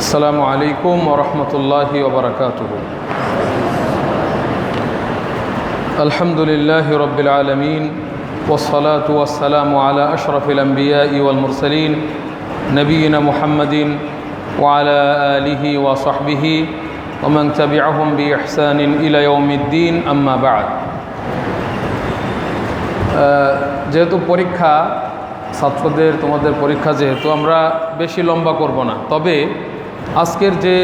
আসসালামু আলাইকুম ওয়া রাহমাতুল্লাহি ওয়া বারাকাতুহু। আলহামদুলিল্লাহি রাব্বিল আলামিন ওয়াস সালাতু ওয়াস সালামু আলা আশরাফিল আমবিয়াই ওয়াল মুরসালিন নবিয়িনা মুহাম্মাদিন ওয়া আলা আলিহি ওয়া সাহবিহি ওয়া মান তাবি'আহুম বিইহসানিন ইলা ইয়াউমিদ্দিন, আম্মা বা'দ। যেহেতু পরীক্ষা, ছাত্রদের তোমাদের পরীক্ষা, যেহেতু আমরা বেশি লম্বা করব না, তবে আজকের যে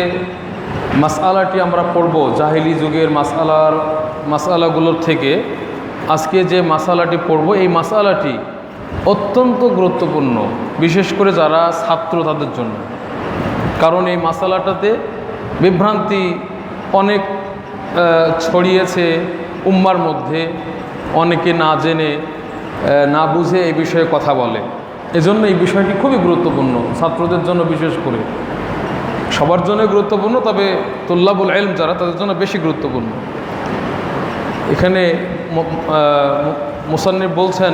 মাসআলাটি আমরা পড়ব জাহিলি যুগের মাসআলাগুলোর থেকে আজকে যে মাসআলাটি পড়ব, এই মাসআলাটি অত্যন্ত গুরুত্বপূর্ণ, বিশেষ করে যারা ছাত্র তাদের জন্য। কারণ এই মাসআলাটাতে বিভ্রান্তি অনেক ছড়িয়েছে উম্মার মধ্যে, অনেকে না জেনে না বুঝে এই বিষয়ে কথা বলে। এজন্য এই বিষয়টি খুবই গুরুত্বপূর্ণ ছাত্রদের জন্য, বিশেষ করে সবার জন্য গুরুত্বপূর্ণ, তবে তুল্লাবুল ইলম যারা, তাদের জন্য বেশি গুরুত্বপূর্ণ। এখানে মুসান্নিফ বলছেন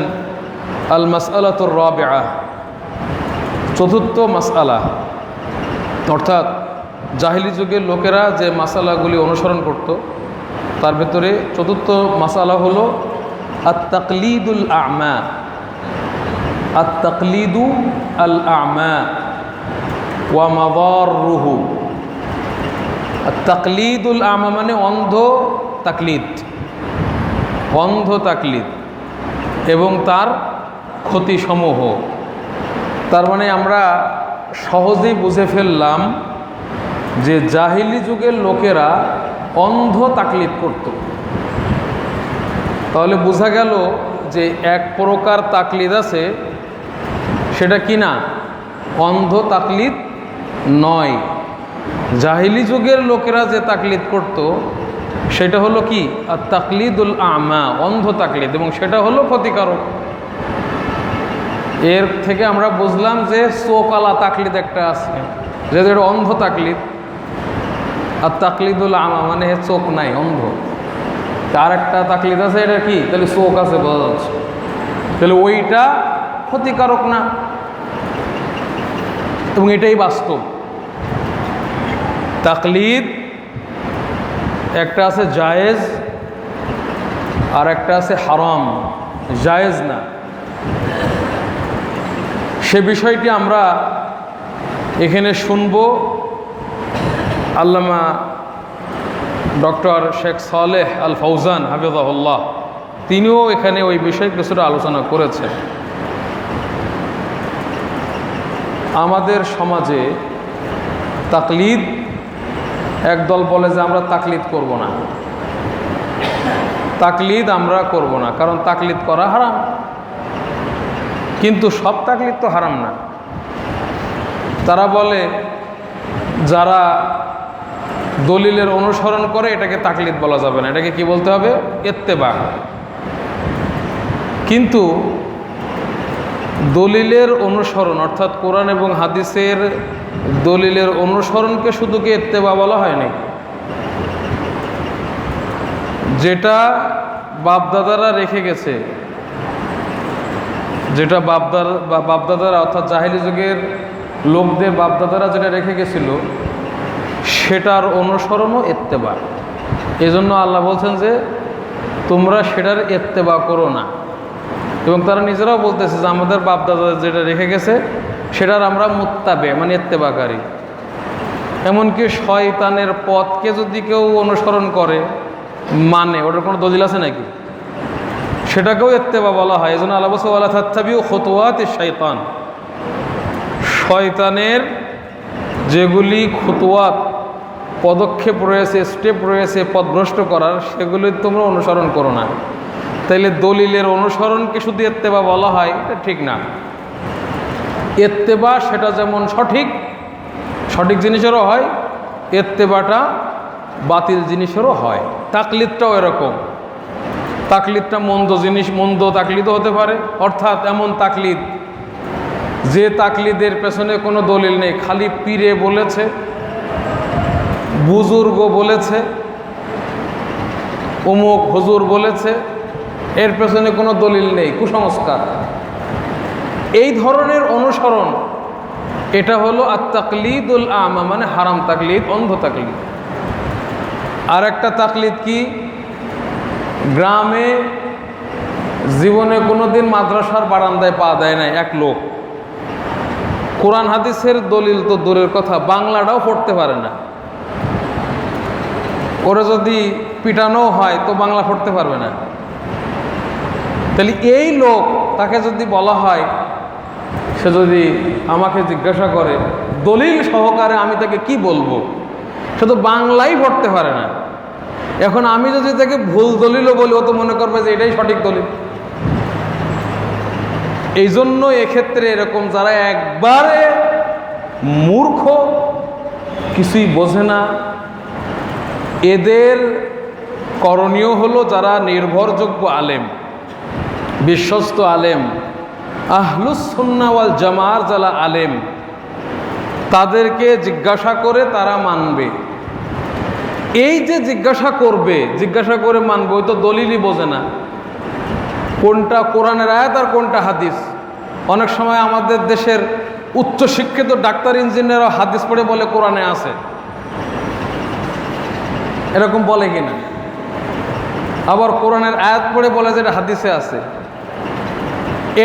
আল মাসআলাতুর রাবিআ, চতুর্থ মাসআলা, অর্থাৎ জাহিলি যুগের লোকেরা যে মাসআলাগুলি অনুসরণ করত তার ভেতরে চতুর্থ মাসআলা হলো আত-তাকলিদুল আ'মা। আত-তাকলিদু আল আ'মা ওয়া মাদাররুহু। আত-তাকলিদুল আ'মা মানে অন্ধ তাকলিদ, অন্ধ তাকলিদ এবং তার ক্ষতিসমূহ। তার মানে আমরা সহজেই বুঝে ফেললাম যে জাহিলি যুগের লোকেরা অন্ধ তাকলিদ করত। তাহলে বোঝা গেল যে এক প্রকার তাকলিদ আছে, সেটা কি না? অন্ধ তাকলিদ নয়। জাহিলি যুগের লোকেরা যে তাকলিদ করত সেটা হলো কি? আর তাকলিদুল আ'মা, অন্ধ তাকলিদ, এবং সেটা হলো ক্ষতিকারক। এর থেকে আমরা বুঝলাম যে চোকালা তাকলিদ একটা আছে, যেটা অন্ধ তাকলিদ। আর তাকলিদুল আ'মা মানে চোখ নাই, অন্ধ। আর একটা তাকলিদ আছে, এটা কি? তাহলে চোখ আছে, বোঝা যাচ্ছে, তাহলে ওইটা ক্ষতিকারক না, এবং এটাই বাস্তব। তাকলিদ একটা আছে জায়েজ, আর একটা আছে হারাম, জায়েজ না। সে বিষয়টি আমরা এখানে শুনব। আল্লামা ডক্টর শেখ সালেহ আল ফৌজান হাফিজাহুল্লাহ, তিনিও এখানে ওই বিষয়ে কিছুটা আলোচনা করেছেন। আমাদের সমাজে তাকলিদ, একদল বলে যে আমরা তাকলিদ করব না, তাকলিদ আমরা করব না, কারণ তাকলিদ করা হারাম। কিন্তু সব তাকলিদ তো হারাম না। তারা বলে যারা দলিলের অনুসরণ করে এটাকে তাকলিদ বলা যাবে না, এটাকে কি বলতে হবে? ইত্তেবা। কিন্তু দলিলের অনুসরণ, অর্থাৎ কোরআন এবং হাদিসের দলিলের অনুসরণকে শুধু কি ইত্তেবা বলা হয় নাকি? যেটা বাপদাদারা রেখে গেছে, যেটা বাপদাদারা অর্থাৎ জাহিলি যুগের লোকদের বাপদাদারা যেটা রেখে গেছিল, সেটার অনুসরণও ইত্তেবা। এই জন্য আল্লাহ বলছেন যে তোমরা সেটার ইত্তেবা করো না। এবং তারা নিজেরাও বলতেছে যে আমাদের বাপদাদা যেটা রেখে গেছে সেটার আমরা মুত্তাবে, মানে ইত্তেবাকারী। এমনকি শয়তানের পথকে যদি কেউ অনুসরণ করে, মানে ওটার কোনো দলিল আছে নাকি? সেটাকেও ইত্তেবা বলা হয়। এই জন্য আল্লাহ বলছে ওয়ালা তাত্তাবিউ খুতুওয়াতিশ শাইতান, শয়তানের যেগুলি খুতুয়াত, পদক্ষেপ রয়েছে, স্টেপ রয়েছে পথভ্রষ্ট করার, সেগুলি তোমরা অনুসরণ করো না। তাইলে দলিলের অনুসরণকে শুধু ইত্তেবা বলা হয়, এটা ঠিক না। ইত্তেবা সেটা যেমন সঠিক জিনিসেরও হয়, ইত্তেবাটা বাতিল জিনিসেরও হয়। তাকলিদটাও এরকম। তাকলিদটা মন্দ জিনিস, মন্দ তাকলিদও হতে পারে। অর্থাৎ এমন তাকলিদ যে তাকলিদের পেছনে কোনো দলিল নেই, খালি পীরে বলেছে, বুজুর্গ বলেছে, অমুক হুজুর বলেছে, এর পেছনে কোনো দলিল নেই, কুসংস্কার। এই ধরনের অনুসরণ এটা হলো আত-তাকলিদুল আমা, মানে হারাম তাকলিদ, অন্ধ তাকলিদ। আর একটা তাকলিদ কি, গ্রামে জীবনে কোনোদিন মাদ্রাসার বারান্দায় পা দেয় নাই এক লোক, কোরআন হাদিসের দলিল তো দূরের কথা, বাংলাটাও পড়তে পারে না। ওরা যদি পিটানো হয় তো বাংলা পড়তে পারবে না। তাহলে এই লোক, তাকে যদি বলা হয়, সে যদি আমাকে জিজ্ঞাসা করে দলিল সহকারে, আমি তাকে কি বলবো, সে তো বাংলাই পড়তে পারে না। এখন আমি যদি তাকে ভুল দলিলও বলি, ও তো মনে করবে যে এটাই সঠিক দলিল। এই জন্য এক্ষেত্রে এরকম যারা একবারে মূর্খ, কিছুই বোঝে না, এদের করণীয় হলো যারা নির্ভরযোগ্য আলেম, বিশ্বস্ত আলেম, আহলুস সুন্নাহ ওয়াল জামার যারা আলেম, তাদেরকে জিজ্ঞাসা করে তারা মানবে। এই যে জিজ্ঞাসা করবে, জিজ্ঞাসা করে মানবে, ওই তো দলিলই বোঝে না, কোনটা কোরআনের আয়াত আর কোনটা হাদিস। অনেক সময় আমাদের দেশের উচ্চশিক্ষিত ডাক্তার ইঞ্জিনিয়ারও হাদিস পড়ে বলে কোরআনে আছে, এরকম বলে কিনা। আবার কোরআনের আয়াত পড়ে বলে যে এটা হাদিসে আছে।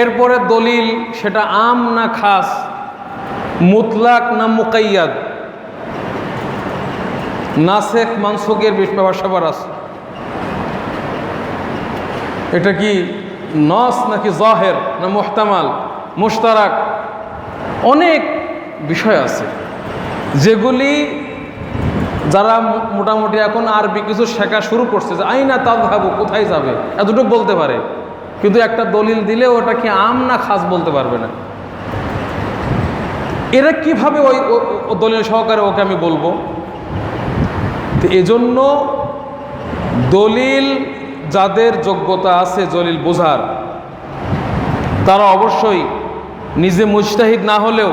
এরপরে দলিল সেটা আম না খাস, মুতলাক না মুকাইয়াদ, নাসেখ মানসুখের ব্যাপার আছে। এটা কি নস নাকি জাহের না মুহতামাল, মুশতারাক, অনেক বিষয় আছে যেগুলি যারা মোটামুটি এখন আরবি কিছু শেখা শুরু করছে, যে আইনা তাযহাবু, কোথায় যাবে, এতটুকু বলতে পারে, কিন্তু একটা দলিল দিলে ওটা কি আম না খাস বলতে পারবে না। এরা কিভাবে ওই দলিল সহকারে ওকে আমি বলবো? তো এজন্য দলিল যাদের যোগ্যতা আছে দলিল বোঝার, তারা অবশ্যই নিজে মুজতাহিদ না হলেও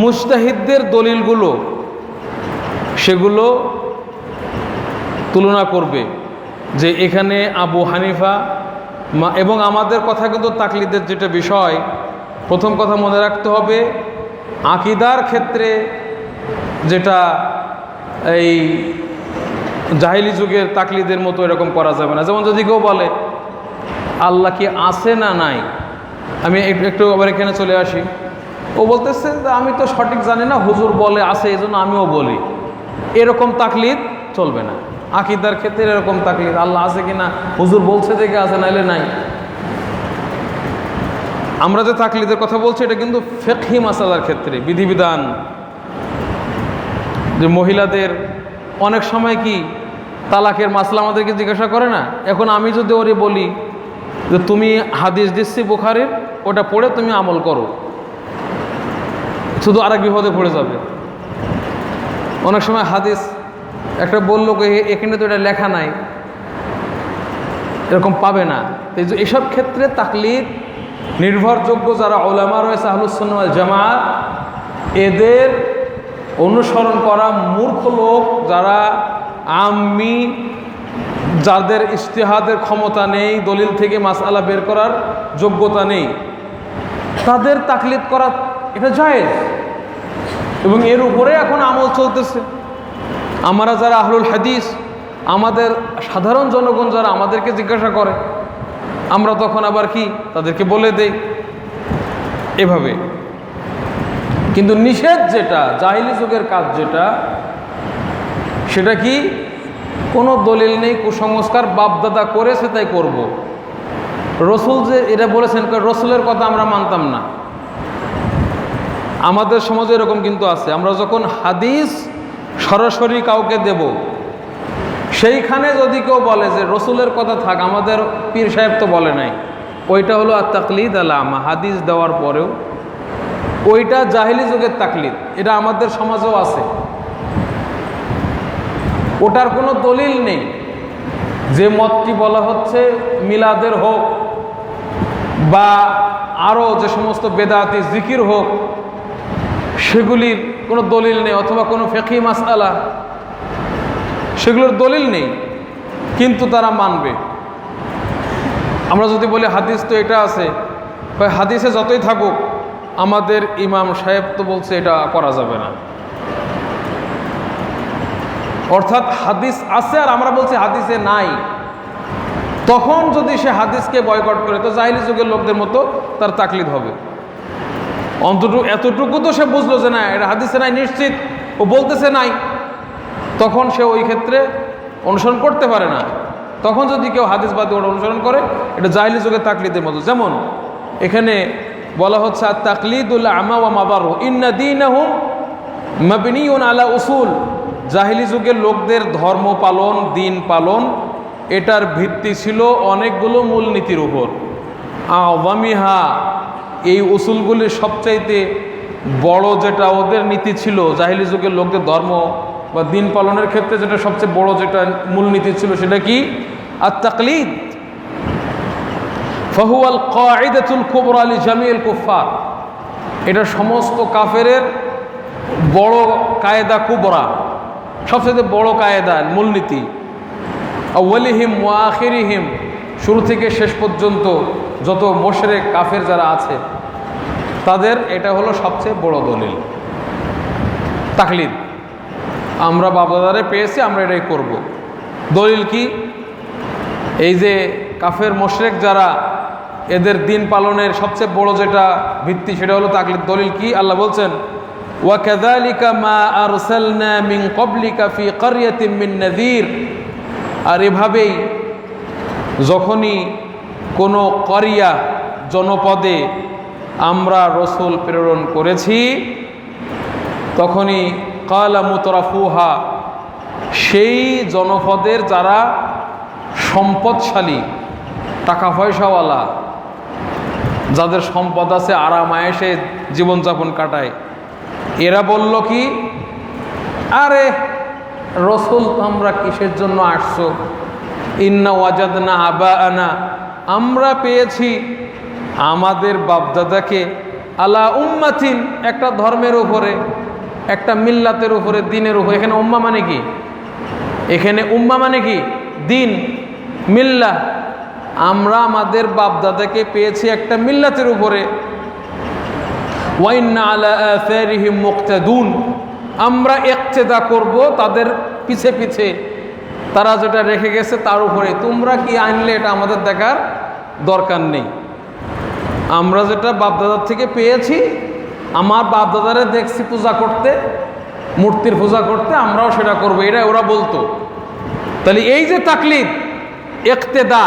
মুজতাহিদদের দলিলগুলো সেগুলো তুলনা করবে, যে এখানে আবু হানিফা এবং আমাদের কথা কিন্তু তাকলিদের যেটা বিষয়, প্রথম কথা মনে রাখতে হবে, আকীদার ক্ষেত্রে যেটা এই জাহিলি যুগের তাকলিদের মতো এরকম করা যাবে না। যেমন যদি কেউ বলে আল্লাহ কি আছে না নাই, আমি একটু আবার এখানে চলে আসি, ও বলতেছে যে আমি তো সঠিক জানি না, হুজুর বলে আছে এই জন্য আমিও বলি, এরকম তাকলিদ চলবে না। আকীদার ক্ষেত্রে এরকম তাকলিদ, আল্লাহ আছে কিনা, হুজুর বলছে দেখে আছে, নাইলে নাই। আমরা যে তাকলিদের কথা বলছি এটা কিন্তু ফিকহি মাসালার ক্ষেত্রে, বিধিবিধান, যে মহিলাদের অনেক সময় কি তালাকের মাসলা আমাদেরকে জিজ্ঞাসা করে না। এখন আমি যদি ওরে বলি যে তুমি হাদিস দিচ্ছি বুখারীর, ওটা পড়ে তুমি আমল করো, শুধু আরেক বিপদে পড়ে যাবে। অনেক সময় হাদিস একটা বললো এখানে তো এটা লেখা নাই, এরকম পাবে না। এসব ক্ষেত্রে তাকলিদ নির্ভরযোগ্য যারা উলামা রয়েছে আহলুস সুন্নাহ ওয়াল জামাত, এদের অনুসরণ করা। মূর্খ লোক যারা আম্মি, যাদের ইজতিহাদের ক্ষমতা নেই, দলিল থেকে মাসআলা বের করার যোগ্যতা নেই, তাদের তাকলিদ করা এটা জায়েজ, এবং এর উপরে এখন আমল চলতেছে। আমরা যারা আহলুল হাদিস, আমাদের সাধারণ জনগণ যারা আমাদেরকে জিজ্ঞাসা করে, আমরা তখন আবার কি তাদেরকে বলে দেই এভাবে। কিন্তু নিষেধ যেটা, জাহিলি যুগের কাজ যেটা, সেটা কি কোনো দলিল নেই, কুসংস্কার বাপদাদা করেছে তাই করব। রসুল যে এটা বলেছেন, রসুলের কথা আমরা মানতাম না। আমাদের সমাজে এরকম কিন্তু আছে, আমরা যখন হাদিস সরাসরি কাউকে দেব, সেইখানে যদি কেউ বলে যে রসুলের কথা থাক, আমাদের পীর সাহেব তো বলে নাই, ওইটা হলো আত-তাকলিদ আল-আমা। হাদিস দেওয়ার পরেও ওইটা জাহিলি যুগের তাকলিদ, এটা আমাদের সমাজেও আছে। ওটার কোনো দলিল নেই। যে মতটি বলা হচ্ছে মিলাদের হোক বা আরও যে সমস্ত বেদাতি জিকির হোক, সেগুলির কোনো দলিল নেই, অথবা কোনো ফিকহি মাসআলা, সেগুলোর দলিল নেই, কিন্তু তারা মানবে। আমরা যদি বলি হাদিস তো এটা আছে, হাদিসে যতই থাকুক আমাদের ইমাম সাহেব তো বলছে এটা করা যাবে না। অর্থাৎ হাদিস আছে আর আমরা বলছি হাদিসে নাই। তখন যদি সে হাদিসকে বয়কট করে তো জাহিলি যুগের লোকদের মতো তার তাকলিদ হবে। অন্তত এতটুকু তো সে বুঝলো যে না এটা হাদিসে নাই, নিশ্চিত ও বলতেছে নাই, তখন সে ওই ক্ষেত্রে অনুসরণ করতে পারে না। তখন যদি কেউ হাদিসবাদী ওটা অনুসরণ করে এটা জাহিলি যুগের তাকলিদের মতো। যেমন এখানে বলা হচ্ছে আর তাকলিদুল আমা ওয়া মাবারু ইন্না দীনাহুম মাবনিউন আলা উসুল। জাহিলি যুগের লোকদের ধর্ম পালন, দিন পালন, এটার ভিত্তি ছিল অনেকগুলো মূলনীতির উপর। আওয়ামিহা, এই উসুলগুলির সবচাইতে বড় যেটা ওদের নীতি ছিল, জাহিলি যুগের লোকদের ধর্ম বা দিন পালনের ক্ষেত্রে যেটা সবচেয়ে বড় যেটা মূলনীতি ছিল সেটা কি? আর তাকলিদ। ফাহুয়াল কায়দাতুল কুবরা লিজামিল কুফার, এটা সমস্ত কাফেরের বড় কায়দা কুবরা, সবচেয়ে বড় কায়দা, মূলনীতি। আউয়ালিহিম ওয়া আখিরিহিম, শুরু থেকে শেষ পর্যন্ত যত মুশরিক কাফের যারা আছে তাদের এটা হলো সবচেয়ে বড় দলিল, তাকলিদ। আমরা বাপদাদারে পেয়েছি, আমরা এটাই করব। দলিল কি? এই যে কাফের মুশরিক যারা, এদের দিন পালনের সবচেয়ে বড় যেটা ভিত্তি সেটা হলো তাকলিদ। দলিল কি? আল্লাহ বলছেন ওয়া কাযালিকা মা আরসালনা মিন ক্বাবলিকা ফি ক্বরয়াতিন মিন নাযীর। আর এভাবেই যখনই কোনো করিয়া, জনপদে আমরা রসুল প্রেরণ করেছি, তখনই কালা মুতরাফুহা, সেই জনপদের যারা সম্পদশালী, টাকা পয়সাওয়ালা, যাদের সম্পদ আছে, আরাম আয়েশে জীবনযাপন কাটায়, এরা বলল কি, আরে রসুল তোমরা কিসের জন্য আসছো? ইন্না ওয়াজাদনা আবাআনা, আমরা পেয়েছি আমাদের বাপদাদাকে আলা উম্মাতিন, একটা ধর্মের উপরে, একটা মিল্লাতের উপরে, দিনের উপরে। এখানে উম্মা মানে কি? এখানে উম্মা মানে কি? দিন, মিল্লা। আমরা আমাদের বাপদাদাকে পেয়েছি একটা মিল্লাতের উপরে। ওয়া ইন্না আলা আসারিহিম মুক্তাদুন, আমরা ইক্তেদা করব তাদের পিছে পিছে, তারা যেটা রেখে গেছে তার উপরে। তোমরা কি আনলে এটা আমাদের দেখার দরকার নেই। আমরা যেটা বাপদাদার থেকে পেয়েছি, আমার বাপদাদারে দেখছি পূজা করতে, মূর্তির পূজা করতে, আমরাও সেটা করবো, এটা ওরা বলতো। তাহলে এই যে তাকলিদ, ইক্তেদা,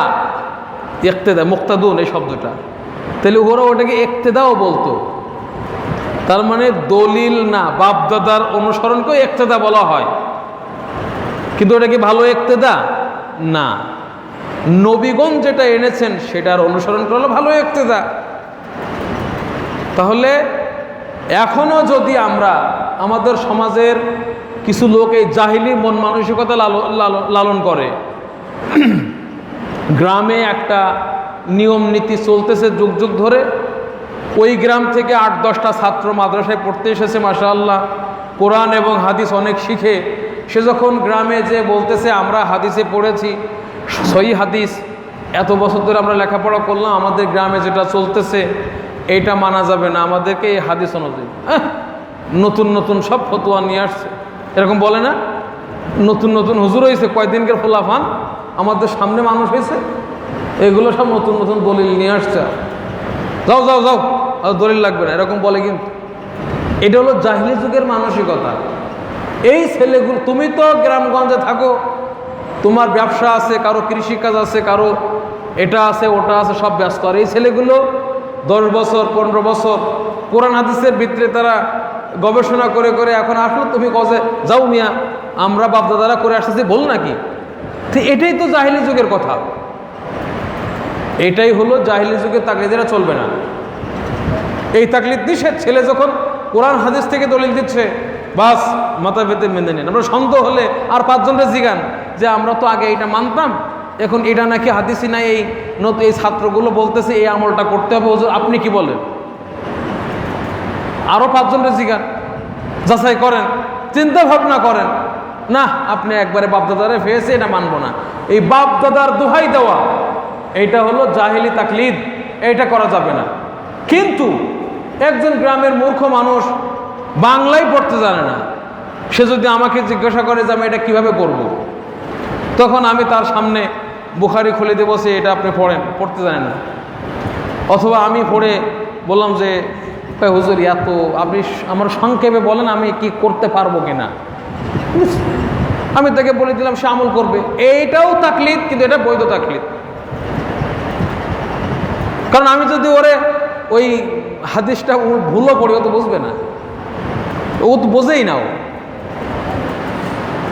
ইক্তেদা মুক্তাদুন এই শব্দটা, তাহলে ওরা ওটাকে ইক্তেদাও বলতো। তার মানে দলিল না, বাপদাদার অনুসরণকে ইক্তেদা বলা হয়, কিন্তু ওটা কি ভালো ইক্তেদা না। নবীগণ যেটা এনেছেন সেটার অনুসরণ করলে ভালো ইক্তেদা। তাহলে এখনো যদি আমরা, আমাদের সমাজের কিছু লোক এই জাহিলি মন মানসিকতা লালন করে, গ্রামে একটা নিয়ম নীতি চলতেছে যুগ যুগ ধরে, ওই গ্রাম থেকে 8-10টা ছাত্র মাদ্রাসায় পড়তে এসেছে, মাশাআল্লাহ, কোরআন এবং হাদিস অনেক শিখে, সে যখন গ্রামে যে বলতেছে আমরা হাদিসে পড়েছি, সহি হাদিস, এত বছর ধরে আমরা লেখাপড়া করলাম, আমাদের গ্রামে যেটা চলতেছে এইটা মানা যাবে না, আমাদেরকে এই হাদিস অনুযায়ী নতুন নতুন সব ফতোয়া নিয়ে আসছে, এরকম বলে না? নতুন নতুন হুজুর হয়েছে, কয়দিনকার খোলাফান আমাদের সামনে মানুষ হয়েছে, এগুলো সব নতুন নতুন দলিল নিয়ে আসছে। যাও যাও যাও, আর দলিল লাগবে না, এরকম বলে। কিন্তু এটা হলো জাহিলি যুগের মানসিকতা। এই ছেলেগুলো, তুমি তো গ্রামগঞ্জে থাকো, তোমার ব্যবসা আছে, কারো কৃষিকাজ আছে, কারো এটা আছে ওটা আছে, সব ব্যস্ত। আর এই ছেলেগুলো 10 বছর 15 বছর কোরআন হাদিসের ভিতরে তারা গবেষণা করে করে এখন আসলো, তুমি কজে যাও মিয়া, আমরা বাপদাদারা করে আসতেছি, বল নাকি? তো এটাই তো জাহিলি যুগের কথা, এটাই হলো জাহিলি যুগের তাকলিদ। এরা চলবে না, এই তাকলিদ নিষেধ। ছেলে যখন কোরআন হাদিস থেকে দলিল দিচ্ছে, বাস মাথা পেতে মেনে নেন। আমরা সন্দেহ হলে আর 5 জনকে জিগান যে আমরা তো আগে এটা মানতাম, এখন এটা নাকি হাদিসই নাই, এই নতুন এই ছাত্রগুলো বলতেছে এই আমলটা করতে হবে, হুজুর আপনি কি বলেন? আরও 5 জনকে জিগান, যাচাই করেন, চিন্তা ভাবনা করেন। না, আপনি একবারে বাপদাদারে ফেয়েছে, এটা মানবো না। এই বাপদাদার দোহাই দেওয়া, এইটা হলো জাহিলি তাকলিদ, এইটা করা যাবে না। কিন্তু একজন গ্রামের মূর্খ মানুষ বাংলাই পড়তে জানে না, সে যদি আমাকে জিজ্ঞাসা করে যে আমি এটা কিভাবে করব, তখন আমি তার সামনে বুখারি খুলে দেবো, সে এটা আপনি পড়েন, পড়তে জানেন না। অথবা আমি পড়ে বললাম যে হুজুর এত আপনি আমার সংক্ষেপে বলেন আমি কি করতে পারবো কিনা, আমি তাকে বলে দিলাম, সে আমল করবে। এইটাও তাকলিদ, কিন্তু এটা বৈধ তাকলিদ। কারণ আমি যদি ওরে ওই হাদিসটা ভুলও পড়ি, ও তো বুঝবে না, ও তো বোঝেই না।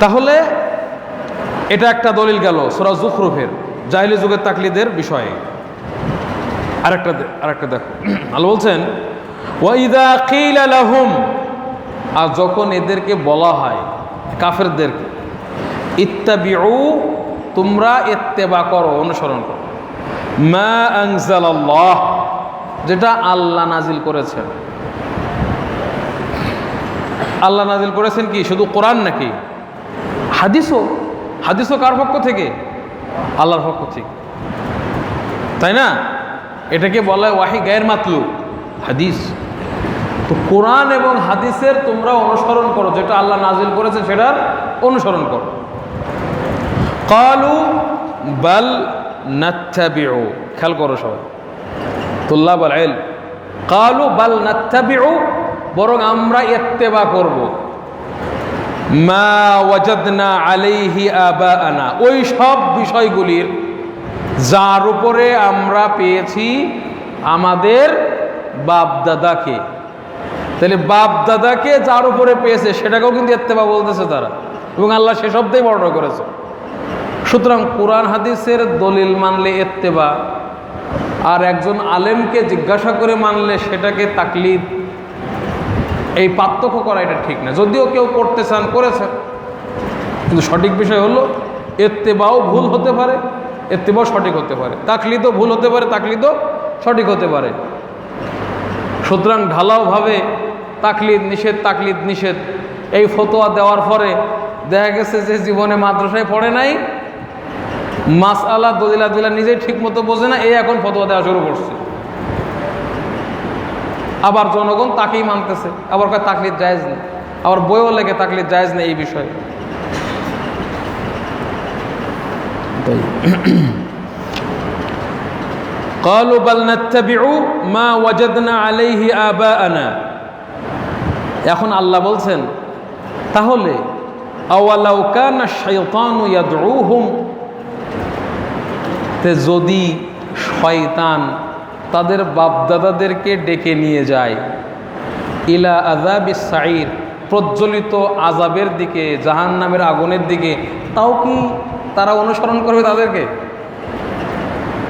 তাহলে এটা একটা দলিল গেল সূরা যুখরুফের জাহিলি যুগের তাকলিদের বিষয়ে। আরেকটা দেখো, আল্লাহ বলছেন ওয়াইদা কিলা লাহুম, আর যখন এদেরকে বলা হয় কাফেরদেরকে, ইত্তাবিউ, তোমরা ইত্তেবা করো, অনুসরণ করো, মা আনজালাল্লাহ, যেটা আল্লাহ নাজিল করেছেন। আল্লাহ নাজিল করেছেন কি শুধু কোরআন নাকি হাদিসও? হাদিসও কার পক্ষ থেকে? আল্লাহর পক্ষ থেকে, তাই না? এটাকে বলা হয় ওয়াহি গায়ের মাতলু হাদিস। তো কোরআন এবং হাদিসের তোমরা অনুসরণ করো, যেটা আল্লাহ নাজিল করেছে সেটার অনুসরণ করো। ক্বালু বাল নাত্তাবিউ, খেয়াল করো সবাই তুল্লাবুল ইলম, ক্বালু বাল নাত্তাবিউ, বরং আমরা ইত্তেবা করব, মা ওয়াজাদনা আলাইহি আবাআনা, ওই সব বিষয়গুলির যার উপরে আমরা পেয়েছি আমাদের বাপ দাদাকে। তাহলে বাপ দাদাকে যার উপরে পেয়েছে সেটাকেও কিন্তু ইত্তেবা বলতেছে তারা, এবং আল্লাহ সে শব্দেই বর্ণনা করেছে। সুতরাং কোরআন হাদিসের দলিল মানলে ইত্তেবা, আর একজন আলেমকে জিজ্ঞাসা করে মানলে সেটাকে তাকলিদ, এই পার্থক্য করা এটা ঠিক না। যদিও কেউ করতে চান করেছেন, কিন্তু সঠিক বিষয় হলো ইত্তেবাও ভুল হতে পারে, ইত্তেবাও সঠিক হতে পারে, তাকলিদও ভুল হতে পারে, তাকলিদও সঠিক হতে পারে। সুতরাং ঢালাওভাবে তাকলিদ নিষেধ, তাকলিদ নিষেধ, এই ফতোয়া দেওয়ার পরে দেখা গেছে যে জীবনে মাদ্রাসায় পড়ে নাই, মাসআলা দলিল আদিল্লাহ নিজেই ঠিক মতো বোঝে না, এই এখন ফতোয়া দেওয়া শুরু করছে। আবার জনগণ তাকেই মানতেছে, আবার কয় তাকলিদ জায়েজ নেই, আবার বইও লেগে তাকলিদ জায়েজ নেই এই বিষয়ে। قالوا بل نتبع ما وجدنا عليه آباءنا, এখন আল্লাহ বলছেন তাহলে আওয়ালাউ কানা শাইতানু ইয়াদউহুম, তে যদি শয়তান তাদের বাপদাদাদেরকে ডেকে নিয়ে যায়, ইলা আযাবিস সাঈর, প্রজ্বলিত আযাবের দিকে, জাহান্নামের আগুনের দিকে, তাও কি তারা অনুসরণ করবে তাদেরকে?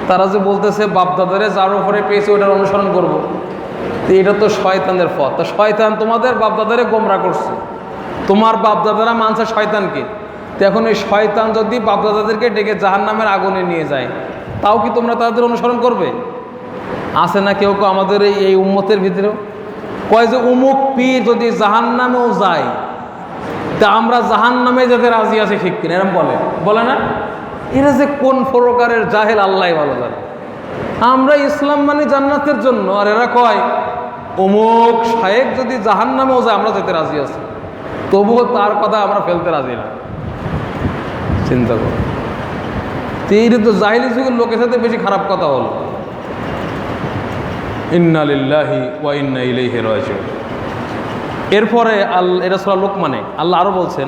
তারা যে বলতেছে বাপদাদারে যার উপরে পেয়েছে ওটার অনুসরণ করব, তো এটা তো শয়তানের পথ। তো শয়তান তোমাদের বাপদাদারে গোমরা করছে, তোমার বাপদাদারা মানছে শয়তানকে, তো এখন এই শয়তান যদি বাপদাদাদেরকে ডেকে জাহান্নামের আগুনে নিয়ে যায়, তাও কি তোমরা তাদের অনুসরণ করবে? আছে না কেউ কেউ আমাদের এই উম্মতের ভিতরেও কয় যে উমুক পীর যদি জাহান্নামেও যায়, তা আমরা জাহান্নামে যেতে রাজি আছি, ঠিক কিনা? এরকম বলে না? এরা যে কোন প্রকারের জাহেল আল্লাহ ভালো জানে। আমরা ইসলাম মানে জান্নাতের জন্য, আর এরা কয় অমুক শায়েখ যদি জাহান্নামেও যায় আমরা যেতে রাজি আছি, তবুও তার কথা আমরা ফেলতে রাজি না। চিন্তা করো, এইটা তো জাহিলি যুগের লোকের সাথে বেশি খারাপ কথা হলো। ইন্না লিল্লাহি ওয়া ইন্না ইলাইহি রাজিউন। এরপরে এটা সূরা লোকমানে আল্লাহ আরো বলছেন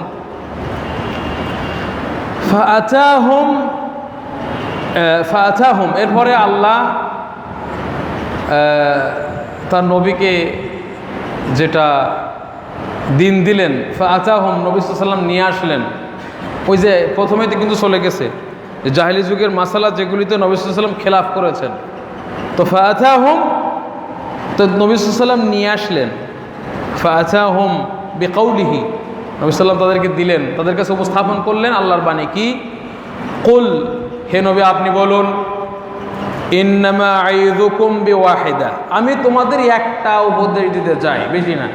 ফাআতাহুম, এরপরে আল্লাহ তার নবীকে যেটা দিন দিলেন, ফাআতাহুম, নবী সাল্লাল্লাহু আলাইহি ওয়াসাল্লাম নিয়ে আসলেন। ওই যে প্রথমেই তো কিন্তু চলে গেছে যে জাহিলি যুগের মাসালা যেগুলিতে নবী সাল্লাল্লাহু আলাইহি ওয়াসাল্লাম খেলাফ করেছেন, তো ফাআতাহুম, তো নবী সাল্লাল্লাহু আলাইহি ওয়াসাল্লাম নিয়ে আসলেন। ফাআতাহুম বিকাউলিহি, নবী সাল্লাল্লাহু তাদেরকে দিলেন, তাদের কাছে উপস্থাপন করলেন আল্লাহর বাণী কি, কুল, হে নবী আপনি বলুন, ইন্নামা আইযুকুম বিওয়াহিদা, আমি তোমাদের একটা উপদেশ দিতে চাই, বেশি না,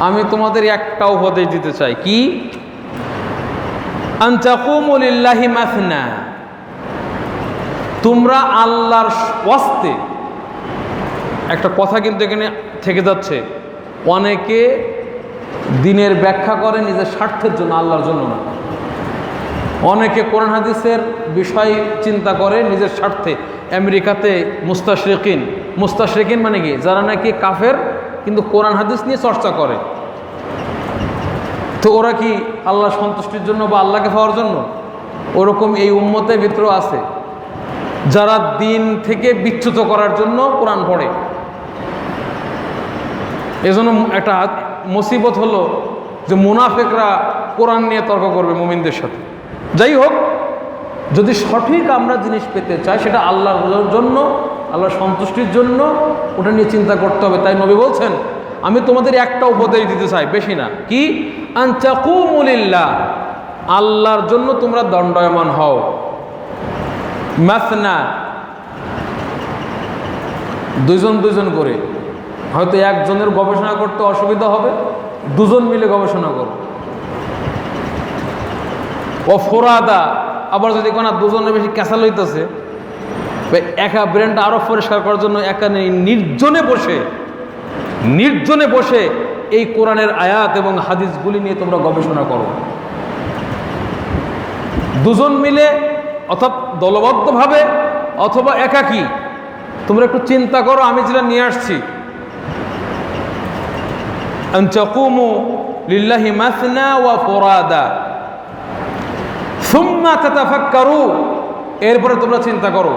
আমি তোমাদের একটা উপদেশ দিতে চাই, কি, আন তাকুমু লিল্লাহি মাসনা, তোমরা আল্লাহর ওয়াস্তে একটা কথা কিন্তু এখানে থেকে যাচ্ছে, অনেকে দিনের ব্যাখ্যা করে নিজের স্বার্থের জন্য, আল্লাহর জন্য না। অনেকে কোরআন হাদিসের বিষয় চিন্তা করে নিজের স্বার্থে। আমেরিকাতে মুস্তাশরিকিন মানে কি, যারা নাকি কাফের কিন্তু কোরআন হাদিস নিয়ে চর্চা করে, তো ওরা কি আল্লাহ সন্তুষ্টির জন্য বা আল্লাহকে পাওয়ার জন্য? ওরকম এই উম্মতের ভিতরেও আছে যারা দিন থেকে বিচ্যুত করার জন্য কোরআন পড়ে। এজন্য একটা মুসিবত হলো যে মুনাফিকরা কোরআন নিয়ে তর্ক করবে মুমিনদের সাথে। যাই হোক, যদি সঠিক আমরা জিনিস পেতে চাই সেটা আল্লাহর জন্য, আল্লাহর সন্তুষ্টির জন্য, ওটা নিয়ে চিন্তা করতে হবে। তাই নবী বলছেন, আমি তোমাদের একটা উপদেশ দিতে চাই, বেশি না, কি? আন তাকুমু লিল্লাহ, আল্লাহর জন্য তোমরা দণ্ডায়মান হও। মাসনা, দুজন দুজন করে, হয়তো একজনের গবেষণা করতে অসুবিধা হবে, দুজন মিলে গবেষণা করো। ও ফোরাদা, আবার যদি কোনো দুজনের বেশি ক্যাসাল হইতেছে, একা ব্রেনটা আরো পরিষ্কার করার জন্য একা নির্জনে বসে এই কোরআনের আয়াত এবং হাদিসগুলি নিয়ে তোমরা গবেষণা করো। দুজন মিলে অথবা দলবদ্ধভাবে অথবা একাকী তোমরা একটু চিন্তা করো। আমি যেটা নিয়ে আসছি, আন তাকুমু লিল্লাহি মাসনা ওয়া ফুরাদা সুম্মা তাতাফাক্কারু, এরপরে তোমরা চিন্তা করো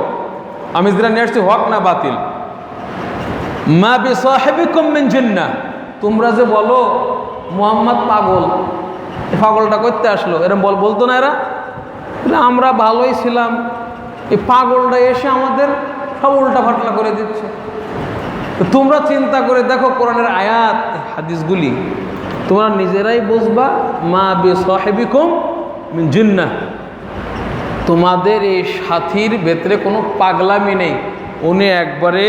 আমি যেটা নিয়ে আসছি হক না বাতিল। মা বিসাহিবিকুম মিন জিন্নাহ, তোমরা যে বলো মুহাম্মদ পাগল, পাগলটা করতে আসলো, এরকম বলতো না এরা? আমরা ভালোই ছিলাম, এই পাগলটা এসে আমাদের সব উল্টা ফাটলা করে দিচ্ছে। তোমরা চিন্তা করে দেখো কোরআনের আয়াত হাদিসগুলি, তোমরা নিজেরাই বুঝবা। মা বিসাহিবিকুম মিন জিন্নাহ, তোমাদের এই সাথীর ভেতরে কোনো পাগলামি নেই, উনি একবারে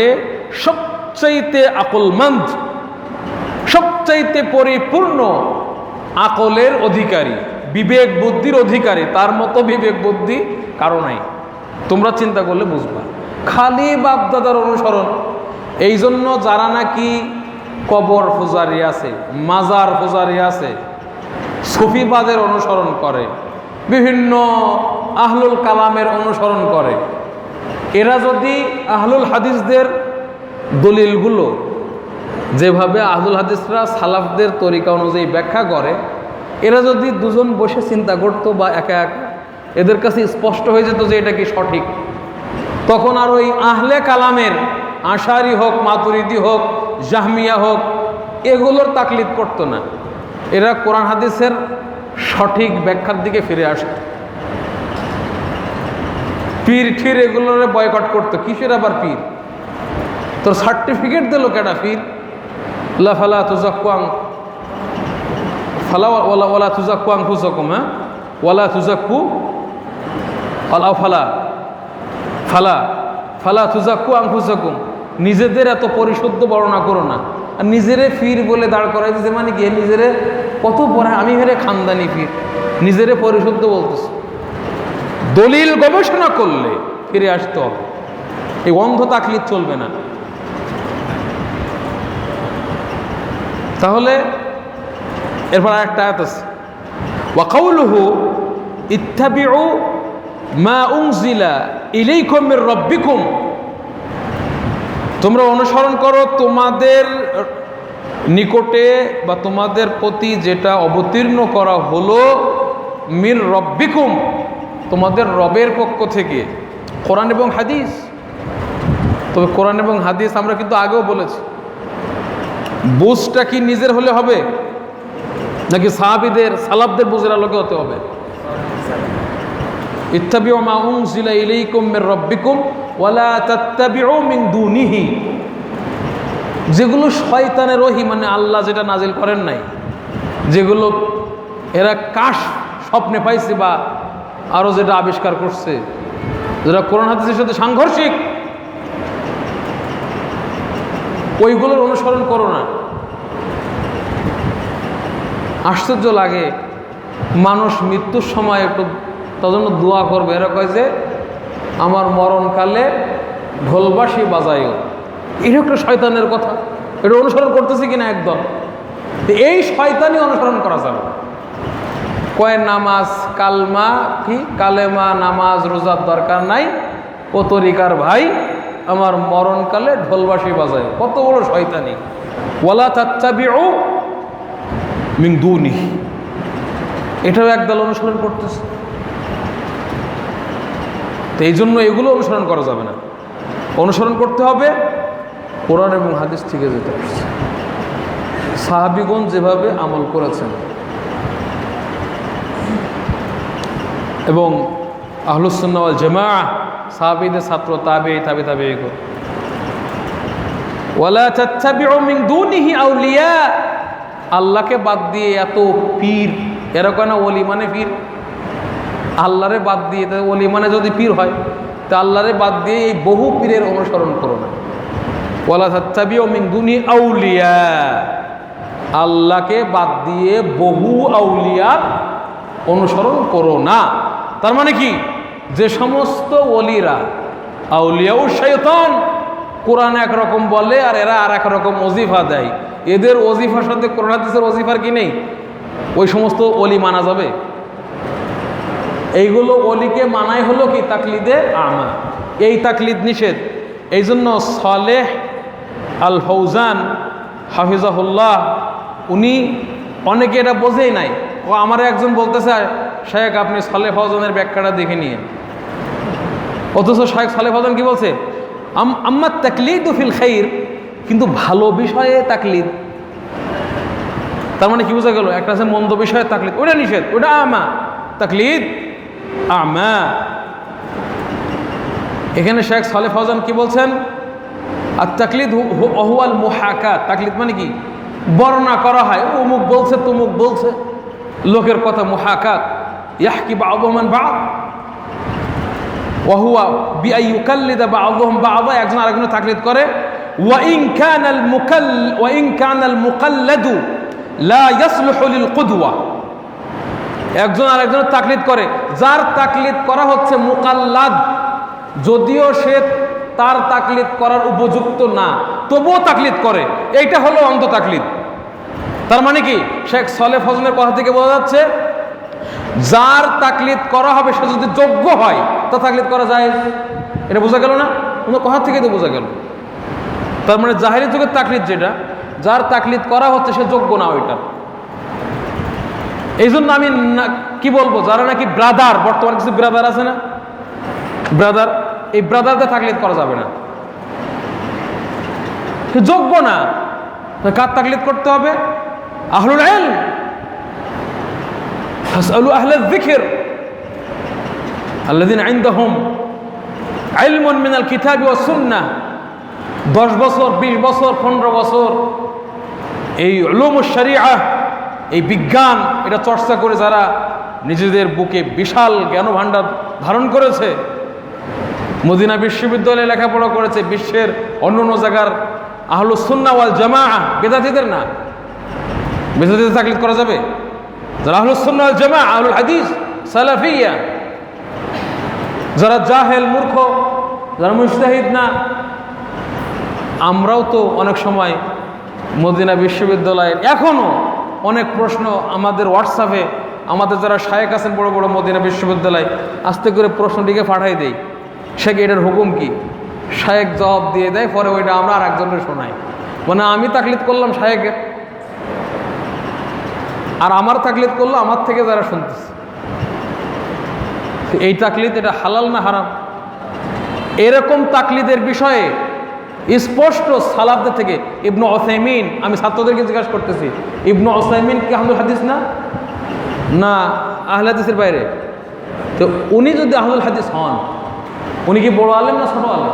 সবচাইতে আকলমন্দ, সবচাইতে পরিপূর্ণ আকলের অধিকারী, বিবেক বুদ্ধির অধিকারী, তার মতো বিবেক বুদ্ধি কারো নাই। তোমরা চিন্তা করলে বুঝবা। খালি বাপদাদার অনুসরণ। এই জন্য যারা নাকি কবর পূজারি আছে, মাজার পূজারি আছে, সুফিবাদের অনুসরণ করে, বিভিন্ন আহলুল কালামের অনুসরণ করে, এরা যদি আহলুল হাদিসদের দলিলগুলো যেভাবে আহলুল হাদিসরা সালাফদের তরিকা অনুযায়ী ব্যাখ্যা করে, এরা যদি দুজন বসে চিন্তা করতো বা একা একা, এদের কাছে স্পষ্ট হয়ে যেত যে এটা কি সঠিক, তখন আর ওই আহলে কালামের আশারি হোক, মাতুরিদি হোক, জাহমিয়া হোক, এগুলোর তাকলিদ করতো না। এরা কোরআন হাদিসের সঠিক ব্যাখ্যার দিকে ফিরে আসতো। পীর ঠির এগুলোর বয়কট করতো। কিসের আবার পীর? তোর সার্টিফিকেট দিল কেডা পীর? লা ফালা তুজাক্কুয়াং ফালা ওয়ালা তুজাক্কুয়াং ফুসাকুম, হ্যাঁ, ওয়ালা তুজাক্কু আলা ফালা ফালা ফালা তুজাক্কুয়াং ফুসাকুম। নিজেদের এত পরিশুদ্ধ বর্ণনা করো না। আর নিজেরে পীর বলে দাঁড় করাই দিতে, মানে কি নিজেরে কত পরে আমি হেরে খানদানি পীর, নিজেরে পরিশুদ্ধ বলতেছে। দলিল গবেষণা করলে ফিরে আসতে হবে, এই অন্ধ তাকলিদ চলবে না। তাহলে এরপর আরেকটা আয়াত আছে, ওয়া কাউলুহু ইত্তাবিউ মা উনজিলা ইলাইকুম মির রাব্বিকুম, তোমরা অনুসরণ করো তোমাদের নিকটে বা তোমাদের প্রতি যেটা অবতীর্ণ করা হলো, মির রব্বিকুম, তোমাদের রবের পক্ষ থেকে, কোরআন এবং হাদিস। তবে কোরআন এবং হাদিস আমরা কিন্তু আগেও বলেছি, বুঝটা কি নিজের হলে হবে নাকি সাহাবীদের সালাফদের বুঝের আলোকে হতে হবে? ইত্তাবিউ মা উনজিলা ইলাইকুম মির রাব্বিকুম ওয়ালা তাত্তাবিউ মিন দুনিহি, যেগুলো শয়তানের ওহী, মানে আল্লাহ যেটা নাজিল করেন নাই, যেগুলো এরা কাশ স্বপ্নে পাইছে বা আরো যেটা আবিষ্কার করছে, যেটা কোরআন হাদিসের সাথে সাংঘর্ষিক, ওইগুলোর অনুসরণ করো না। আশ্চর্য লাগে, মানুষ মৃত্যুর সময় একটু তার জন্য দোয়া করবে। এরা কয় যে আমার মরণকালে ঢোলবাসি বাজাইও, এটা একটা শয়তানের কথা, এটা অনুসরণ করতেছে কিনা একদম। এই শয়তানি অনুসরণ করা যাবে। কয় নামাজ কালমা কি কালেমা নামাজ রোজার দরকার নাই, ও তরিকার ভাই আমার মরণকালে ঢোলবাসি বাজায়, কত বড় শয়তানি। ওয়ালা তাত্তাবিউ মিন দুনিহি, এটাও একদল অনুসরণ করতেছে। তো এই জন্য এগুলো অনুসরণ করা যাবে না, অনুসরণ করতে হবে কোরআন এবং হাদিস থেকে যেতে পারছে, সাহাবীগণ যেভাবে আমল করেছেন এবং আহলুস সুন্নাহ ওয়াল জামাআহ সাহাবীদের ছাত্র তাবেঈ তাবেঈগণ। ওয়ালা তাত্তাবিউ মিন দুনিহি আউলিয়া, আল্লাহকে বাদ দিয়ে এত পীর, এরকম না ওলি মানে পীর, আল্লাহরে বাদ দিয়ে, ওলি মানে যদি পীর হয় তা আল্লাহরে বাদ দিয়ে এই বহু পীরের অনুসরণ করো না। ওয়ালা তাত্তাবিউ মিন দুনিহি আউলিয়া, আল্লাহকে বাদ দিয়ে বহু আউলিয়ার অনুসরণ করো না। তার মানে কি, যে সমস্ত ওলিরা আউলিয়াউ শয়তান, কোরআন একরকম বলে আর এরা আর এক রকম ওজিফা দেয়, এদের ওজিফার সাথে কোরআন হাদিসের ওজিফার কি নেই? ওই সমস্ত ওলি মানা যাবে? এইগুলো ওলিকে মানাই হলো কি তাকলিদে আমা, এই তাকলিদ নিষেধ। এই জন্য সালেহ আল ফৌজান হাফিজাহুল্লাহ উনি, অনেকে এটা বোঝেই নাই। ও আমার একজন বলতেছে, শায়েখ আপনি সালেহ ফৌজানের ব্যাখ্যাটা দেখে নিয়ে, অথচ শায়েখ সালেহ ফৌজান কি বলছে, আম্মা তাকলিদু ফিল খাইর, কিন্তু ভালো বিষয়ে তাকলিদ। তার মানে কি বোঝা গেল, একটা আছে মন্দ বিষয়ে তাকলিদ, ওটা নিষেধ, ওটা আমা, তাকলিদ আমা। এখানে শেখ সালেহ ফৌজান কি বলছেন, আর তাকলিদ হুয়াল মুহাকাত, তাকলিদ মানে কি, বর্ণনা করা হয়, অমুক বলছে তমুক বলছে, লোকের কথা, মুহাকাত ইয়াহকি বা'দুহুম আন বা'দ ওয়া হুয়া বিআন ইউকাল্লিদা বা'দুহুম বা'দা, একজন আরেকজনের তাকলিদ করে। ওয়া ইন কানাল মুকাল্লাদু লা ইয়াসলুহু লিল কুদওয়া, একজন আরেকজনের তাকলিদ করে, যার তাকলিদ করা হচ্ছে মুকাল্লাদ, যদিও সে তার তাকলিদ করার উপযুক্ত না, তবুও তাকলিদ করে, এইটা হলো অন্ধ তাকলিদ। তার মানে কি, শেখ সালেহ ফৌজানের কথা থেকে বোঝা যাচ্ছে, যার তাকলিদ করা হবে সে যদি যোগ্য হয় তা তাকলিদ করা যায়, এটা বোঝা গেল না? ওনার কথা থেকে তো বোঝা গেল। তার মানে জাহেলি যুগের তাকলিদ যেটা, যার তাকলিদ করা হচ্ছে সে যোগ্য না ওইটা। এই জন্য আমি কি বলবো, যারা নাকি ব্রাদার, বর্তমানে কিছু ব্রাদার আছে না, ব্রাদার, এই ব্রাদারদের তাকলিদ করা যাবে না, সে যোগ্য না। কার তাকলিদ করতে হবে? আহলুল ইলম, ফাসআলু আহলায যিকর আল্লাযীনা ইনদাহুম ইলমুন মিনাল কিতাবি ওয়াস সুন্নাহ। 10 বছর 20 বছর 15 বছর এই উলুমুশ শরিয়াহ, এই বিজ্ঞান, এটা চর্চা করে যারা নিজেদের বুকে বিশাল জ্ঞানভাণ্ডার ধারণ করেছে, মদিনা বিশ্ববিদ্যালয়ে লেখাপড়া করেছে, বিশ্বের অন্য অন্য জায়গার আহলুস সুন্নাহ ওয়াল জামাআহ, বেদাতীদের না, বেদাতীদের তাকলিদ করা যাবে? যারা আহলুস সুন্নাহ ওয়াল জামাআহ, আহলুল হাদিস, সালাফিয়া, যারা জাহেল, মূর্খ, যারা মুজতাহিদ না। আমরাও তো অনেক সময় মদিনা বিশ্ববিদ্যালয়ের এখনো অনেক প্রশ্ন আমাদের হোয়াটসঅ্যাপে, আমাদের যারা শায়েখ আছেন বড় বড় মদিনা বিশ্ববিদ্যালয়, আস্তে করে প্রশ্নটিকে পাঠাই দেই, শেখ এটার হুকুম কি? শায়েখ জবাব দিয়ে দেয়, পরে ওইটা আমরা আর একজনের শোনাই, মানে আমি তাকলিদ করলাম শায়েখের, আর আমার তাকলিদ করলো আমার থেকে যারা শুনতেছে। এই তাকলিদ এটা হালাল না হারাম? এরকম তাকলিদের বিষয়ে স্পষ্ট সালাফদের থেকে, ইবনু উসাইমিন, আমি ছাত্রদেরকে জিজ্ঞাসা করতেছি, ইবনু উসাইমিন কি আহলুল হাদিস না? না, আহলে হাদিসের বাইরে। তো উনি যদি আহলুল হাদিস হন, উনি কি বড় আলেম না ছোট আলেম?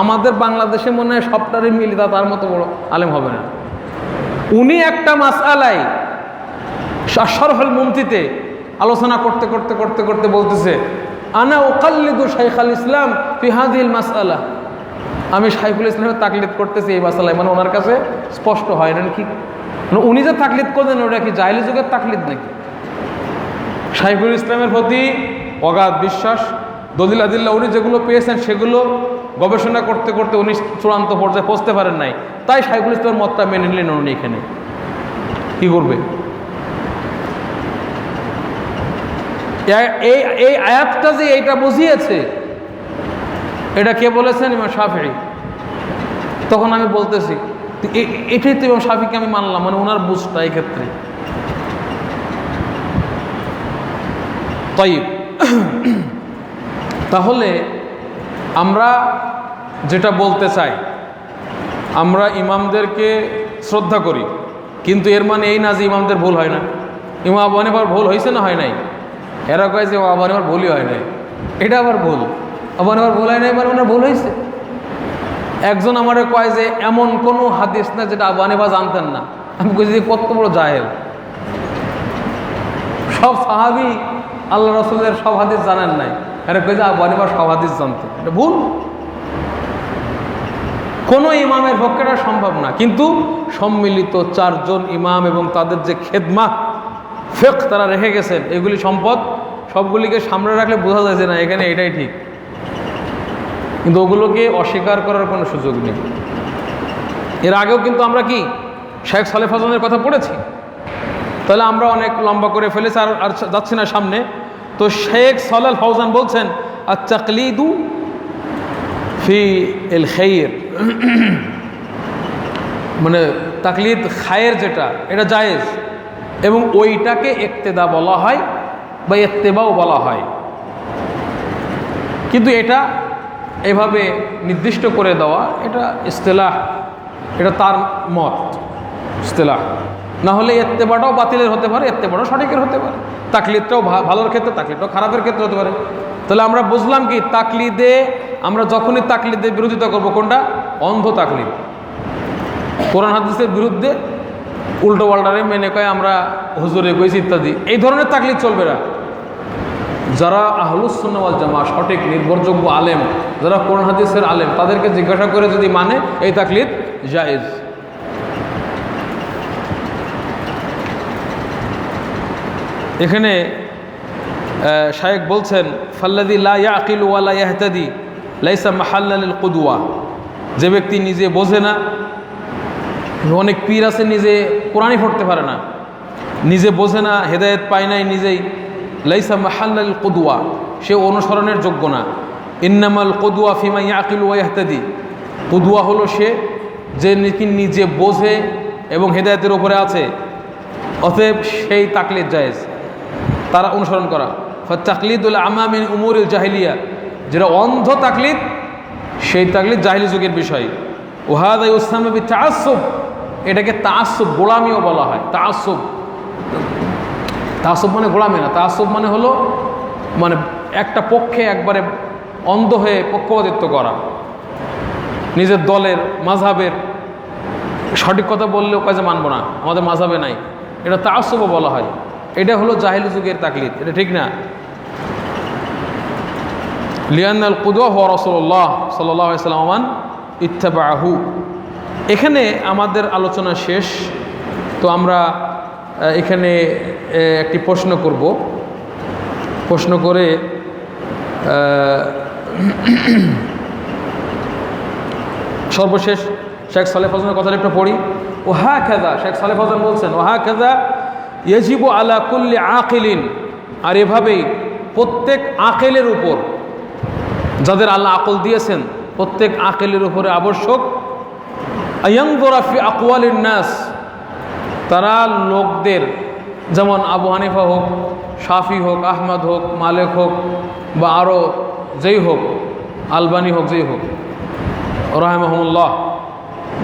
আমাদের বাংলাদেশে মনে হয় সবটারই মিলিতা তার মতো বড় আলেম হবে না। উনি একটা মাসআলায় শারহুল মুমতিতে আলোচনা করতে করতে করতে করতে বলতেছে, আনা উকাল্লিদু শাইখুল ইসলাম ফি হাযিহিল মাসআলা, আমি শাইখুল ইসলামের তাকলিদ করতেছি এই মাসআলায়। মানে ওনার কাছে স্পষ্ট হয় না কি, মানে উনি যে তাকলিদ করলেন ওটা কি জাহেলি যুগের তাকলিদ নাকি? শাইখুল ইসলামের প্রতি অগাধ বিশ্বাস, দলিল আদিল্লাহ উনি যেগুলো পেয়েছেন সেগুলো গবেষণা করতে করতে উনি চূড়ান্ত পর্যায়ে পৌঁছতে পারেন নাই, তাই শাইখুল ইসলামের মতটা মেনে নিলেন উনি। এখানে কি করবে? এই আয়াতটা যে এইটা বুঝিয়েছে, এটা কে বলেছেন? ইমাম শাফিঈ। তখন আমি বলতেছি এটাই তো ইমাম শাফিঈকে আমি মানলাম, মানে ওনার বুঝটা এই ক্ষেত্রে। তাইব, তাহলে আমরা যেটা বলতে চাই, আমরা ইমামদেরকে শ্রদ্ধা করি, কিন্তু এর মানে এই না যে ইমামদের ভুল হয় না। ইমাম আবু হানিফার ভুল হয়েছে না হয় নাই? এরা কয় যে আবু হানিফার ভুলই হয় নাই, এটা আবার ভুল। আবু হানিফার ভুল হয় নাই মানে ওনার ভুল হয়েছে। একজন আমারে কয় যে এমন কোনো হাদিস না যেটা আবু হানিফা জানতেন না। আমি কই যে কত বড় জাহেল! সব সাহাবী আল্লাহ রাসূলের সব হাদিস জানেন নাই, এরা কই যে আবু হানিফা সব হাদিস জানতেন। এটা ভুল। কোনো ইমামের পক্ষে এটা সম্ভব না। কিন্তু সম্মিলিত চারজন ইমাম এবং তাদের যে খেদমা ফিকহ তারা রেখে গেছেন, এগুলি সম্পদ, সবগুলিকে সামনে রাখলে বোঝা যায় যে না এখানে এটাই ঠিক, কিন্তু ওগুলোকে অস্বীকার করার কোনো সুযোগ নেই। এর আগেও কিন্তু আমরা কি শেখ সালেহ ফাউজানের কথা পড়েছি, তাহলে আমরা অনেক লম্বা করে ফেলেছি, আর যাচ্ছি না সামনে। তো শেখ সালেহ ফাউজান বলছেন আত-তাকলিদু ফি এল খাইর, মানে তাকলিদ খায়ের যেটা, এটা জায়েজ, এবং ওইটাকে ইক্তেদা বলা হয় বা ইত্তেবাও বলা হয়। কিন্তু এটা এভাবে নির্দিষ্ট করে দেওয়া, এটা ইস্তেলাহ, এটা তার মত ইস্তেলাহ। না হলে ইত্তেবাটাও বাতিলের হতে পারে, ইত্তেবাটাও সঠিকের হতে পারে, তাকলিদটাও ভালোর ক্ষেত্রে, তাকলিদটাও খারাপের ক্ষেত্রে হতে পারে। তাহলে আমরা বুঝলাম কি, তাকলিদে আমরা যখনই তাকলিদের বিরোধিতা করব, কোনটা? অন্ধ তাকলিদ। কোরআন হাদিসের বিরুদ্ধে উল্টো পাল্টারে মেনে কয় আমরা হুজুরে কইছি ইত্যাদি, এই ধরনের তাকলিদ চলবে না। যারা আহলুস সুন্নাহ ওয়াল জামাত সঠিক নির্ভরযোগ্য আলেম, যারা কোরআন হাদিসের আলেম, তাদেরকে জিজ্ঞাসা করে যদি মানে, এই তাকলিদ জায়েজ। এখানে শায়েখ বলছেন ফাল্লাযী লা ইয়াকিলু ওয়া লা ইয়াহতাদি লাইসা মাহাল্লাল লিল কুদওয়া, যে ব্যক্তি নিজে বোঝে না, অনেক পীর আছে নিজে কোরআনই পড়তে পারে না, নিজে বোঝে না, হেদায়েত পায় নাই নিজেই, লাইসা মাহাল্লাল লিল কুদওয়া, সে অনুসরণের যোগ্য না। ইন্নামাল কুদওয়া ফিমা ইয়াকিলু ওয়া ইয়াহতাদি, কুদওয়া হলো সে যে নিজে বোঝে এবং হেদায়েতের উপরে আছে, অতএব সেই তাকলিদ জায়েজ, তারা অনুসরণ করা। তাকলিদুল আমা মিন উমুরিল জাহিলিয়া, যেটা অন্ধ তাকলিদ, সেই তাকলিদ জাহিলি যুগের বিষয়। ওয়াহাদা ইউসামা বিতাআসসুব, এটাকে তাআসসুব, গোলামিও বলা হয়। তাআসসুব, তাআসসুব মানে গোলামি না, তাআসসুব মানে হলো মানে একটা পক্ষে একবারে অন্ধ হয়ে পক্ষপাতিত্ব করা, নিজের দলের মাযহাবের সঠিক কথা বললেও কাজে মানবো না, আমাদের মাযহাবে নাই, এটা তাআসসুবও বলা হয়। এটা হলো জাহিলি যুগের তাকলিদ, এটা ঠিক না। লিআন্নাল কুদওয়া হুয়া রাসূলুল্লাহ সাল্লাল্লাহু আলাইহি ওয়াসাল্লাম মান ইত্তাবাহু। এখানে আমাদের আলোচনা শেষ। তো আমরা এখানে একটি প্রশ্ন করব, প্রশ্ন করে সর্বশেষ শেখ সালেহ ফাউজানের কথাটা একটু পড়ি। ওহা খাযা, শেখ সালেহ ফাউজান বলছেন ওহা খাযা ইয়াজিবু আলা কুল্লি আকিলিন, আর এভাবেই প্রত্যেক আকেলের উপর, যাদের আল্লাহ আকল দিয়েছেন, প্রত্যেক আকেলের উপরে আবশ্যক আয়ানজুরা ফি আকওয়ালিন নাস, তারা লোকদের, যেমন আবু হানিফা হোক, শাফি হোক, আহমদ হোক, মালিক হোক, বা আরও যেই হোক, আলবানি হোক, যেই হোক রাহিমাহুমুল্লাহ,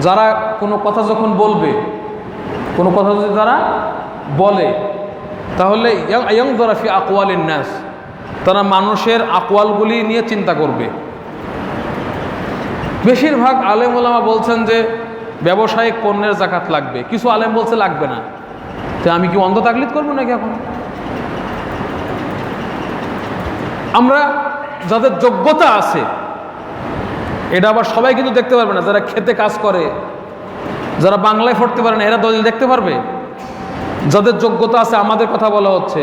যারা কোনো কথা যখন বলবে, কোনো কথা যদি তারা বলে, তাহলে ইয়ানজুরা ফি আকওয়ালিন নাস, তারা মানুষের আকওয়ালগুলি নিয়ে চিন্তা করবে। বেশিরভাগ আলেম ওলামা বলছেন যে ব্যবসায়িক পণ্যের যাকাত লাগবে, কিছু আলেম বলছে লাগবে না। তো আমি কি অন্ধ তাকলিদ করবো নাকি? এখন আমরা যাদের যোগ্যতা আছে, এটা আবার সবাই কিন্তু দেখতে পারবে না, যারা খেতে কাজ করে, যারা বাংলায় পড়তে পারে না, এরা দলিল দেখতে পারবে। যাদের যোগ্যতা আছে, আমাদের কথা বলা হচ্ছে,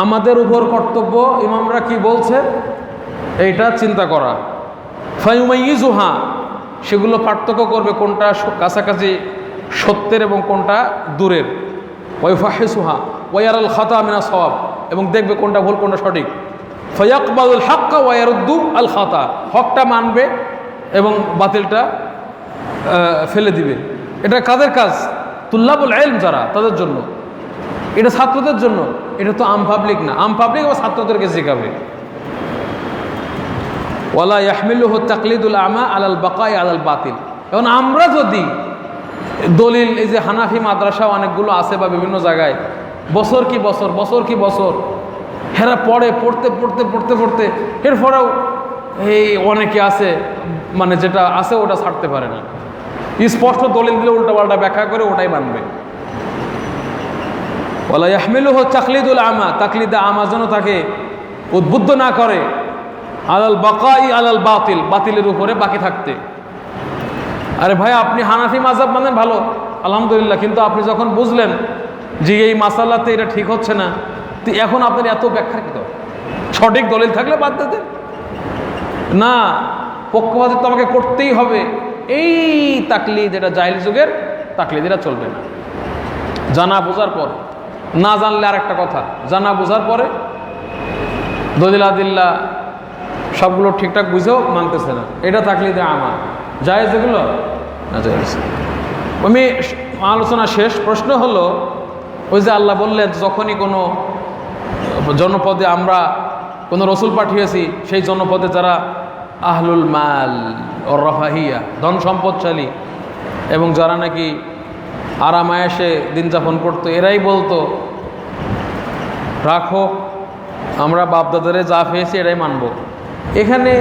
আমাদের উপর কর্তব্য ইমামরা কি বলছে এইটা চিন্তা করা, ফায়ুমাইয়িজুহা, সেগুলো পার্থক্য করবে কোনটা কাছাকাছি সত্যের এবং কোনটা দূরের। ওয়াইফাহিসুহা ওয়ায়ারাল খাতা মিনাস সাওয়াব, এবং দেখবে কোনটা ভুল কোনটা সঠিক। ফায়াকবালুল হাক্কা ওয়ায়ারুদ্দু আল খাতা, হকটা মানবে এবং বাতিলটা ফেলে দিবে। এটা কাদের কাজ? তুল্লাবুল ইলম যারা, তাদের জন্য। এটা ছাত্রদের জন্য, এটা তো আম পাবলিক না। আম পাবলিক আবার ছাত্রদেরকে শেখাবে। ওয়ালা ইয়াহমিলুহু তাকলিদুল আমা আলাল বাকাই আলাল বাতিল। এখন আমরা যদি দলিল, এই যে হানাফি মাদ্রাসা অনেকগুলো আছে বা বিভিন্ন জায়গায় বছর কি বছর হেরা পড়তে এরপরেও এই অনেকে আছে মানে যেটা আছে ওটা ছাড়তে পারে না। স্পষ্ট দলিল দিলে উল্টাপাল্টা ব্যাখ্যা করে ওটাই মানবে। ওয়ালা ইয়াহমিলুহু তাকলিদুল আমা, তাকলিদে আমা যেন তাকে উদ্বুদ্ধ না করে আলাল বাকাই আলাল বাতিল, বাতিলের উপরে বাকি থাকতে। আরে ভাই, আপনি হানাফি মাযহাব মানেন, ভালো, আলহামদুলিল্লাহ, কিন্তু আপনি যখন বুঝলেন যে এই মাসালাতে এটা ঠিক হচ্ছে না, তো এখন আপনার এত ব্যাখ্যা কি? সঠিক দলিল থাকলে বাদ দিতেন না, পক্ষপাত তো আমাকে করতেই হবে। এই তাকলিদ, এটা জাহিলি যুগের তাকলিদ, এটা চলবে না। জানা বোঝার পর, না জানলে আর একটা কথা, জানা বোঝার পরে দলিল আদিল্লা সবগুলো ঠিকঠাক বুঝেও মানতেছে না, এটা তাকলিদে আমা। জায়েজ এগুলো না জায়েজ। আমি আলোচনা শেষ। প্রশ্ন হলো, ওই যে আল্লাহ বললেন যখনই কোনো জনপদে আমরা কোনো রসুল পাঠিয়েছি, সেই জনপদে যারা আহলুল মাল ও রফাহিয়া, ধন সম্পদশালী এবং যারা নাকি আরামায়েশে দিন যাপন করতো, এরাই বলতো রাখো, আমরা বাপদাদারে যা পেয়েছি এরাই মানব। এখানে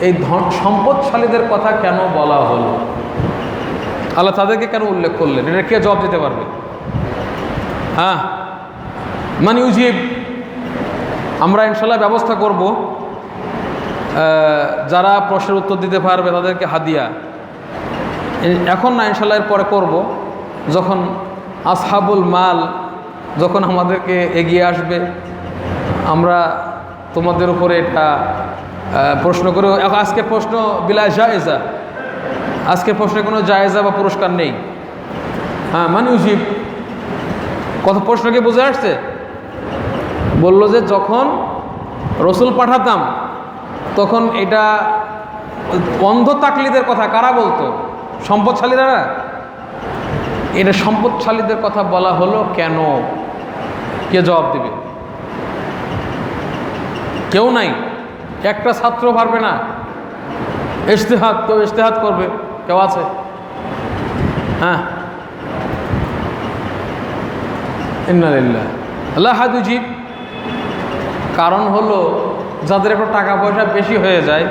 এই ধন সম্পদশালীদের কথা কেন বলা হলো? আল্লাহ তাদেরকে কেন উল্লেখ করলেন? এটা কে জবাব দিতে পারবে? হ্যাঁ, মানে ইউজিব, আমরা ইনশাল্লাহ ব্যবস্থা করব, যারা প্রশ্নের উত্তর দিতে পারবে তাদেরকে হাদিয়া। এখন না, ইনশাল্লাহ এর পরে করব, যখন আসহাবুল মাল যখন আমাদেরকে এগিয়ে আসবে, আমরা তোমাদের উপরে এটা প্রশ্ন করে। আজকে প্রশ্ন বিলা জায়েজা, আজকে প্রশ্নে কোনো জায়েজা বা পুরস্কার নেই। হ্যাঁ, মানে উজিব, কত প্রশ্নকে বুঝে আসছে? বলল যে যখন রসুল পাঠাতাম তখন এটা অন্ধ তাকলিদের কথা কারা বলতো? সম্পদশালীরা। এটা সম্পদশালীদের কথা বলা হলো কেন? কে জবাব দিবে? কেউ নাই, একটা ছাত্র পারবে না। ইজতিহাদ, কেউ ইজতিহাদ করবে, কেউ আছে? হ্যাঁ, ইন্না লিল্লাহ আল্লাহ হাদুজিব। কারণ হলো যাদের একটু টাকা পয়সা বেশি হয়ে যায়,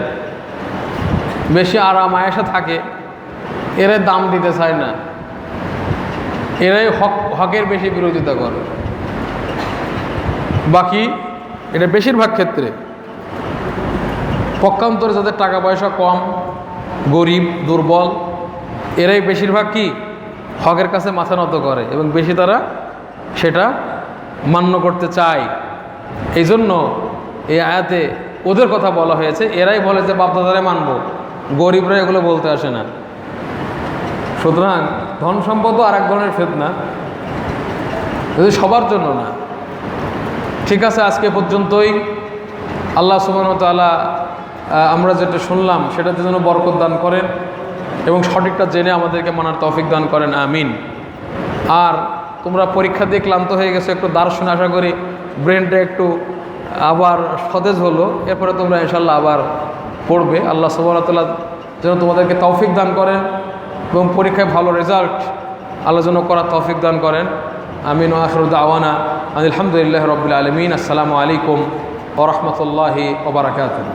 বেশি আরাম আয়েশা থাকে, এরাই দাম দিতে চায় না, এরাই হকের বেশি বিরোধিতা করে। বাকি এটা বেশিরভাগ ক্ষেত্রে পক্ষান্তরে যাদের টাকা পয়সা কম, গরিব, দুর্বল, এরাই বেশিরভাগ কি হকের কাছে মাথা নত করে এবং বেশি তারা সেটা মান্য করতে চায়। এই জন্য এই আয়াতে ওদের কথা বলা হয়েছে। এরাই বলে যে বাপদাদারে মানব, গরিবরা এগুলো বলতে আসে না। সুতরাং ধন সম্পদও আর এক ধরনের ফিতনা, যদি সবার জন্য না। ঠিক আছে, আজকে পর্যন্তই। আল্লাহ সুবহানাহু ওয়া তাআলা আমরা যেটা শুনলাম সেটাতে যেন বরকত দান করেন এবং সঠিকটা জেনে আমাদেরকে মানার তৌফিক দান করেন, আমিন। আর তোমরা পরীক্ষা দিয়ে ক্লান্ত হয়ে গেছো, একটু দার্শন আশা করি ব্রেনটা একটু আবার সতেজ হলো। এরপরে তোমরা ইনশাল্লাহ আবার পড়বে। আল্লাহ সুবহানাহু ওয়া তাআলা যেন তোমাদেরকে তৌফিক দান করেন এবং পরীক্ষায় ভালো রেজাল্ট আল্লাহ যেন করার তৌফিক দান করেন, আমিন। ওয়া আখিরু দাওয়ানা আলহামদুলিল্লাহি রাব্বিল আলামিন। আসসালামু আলাইকুম ওয়া রাহমাতুল্লাহি ওয়া বারাকাতুহু।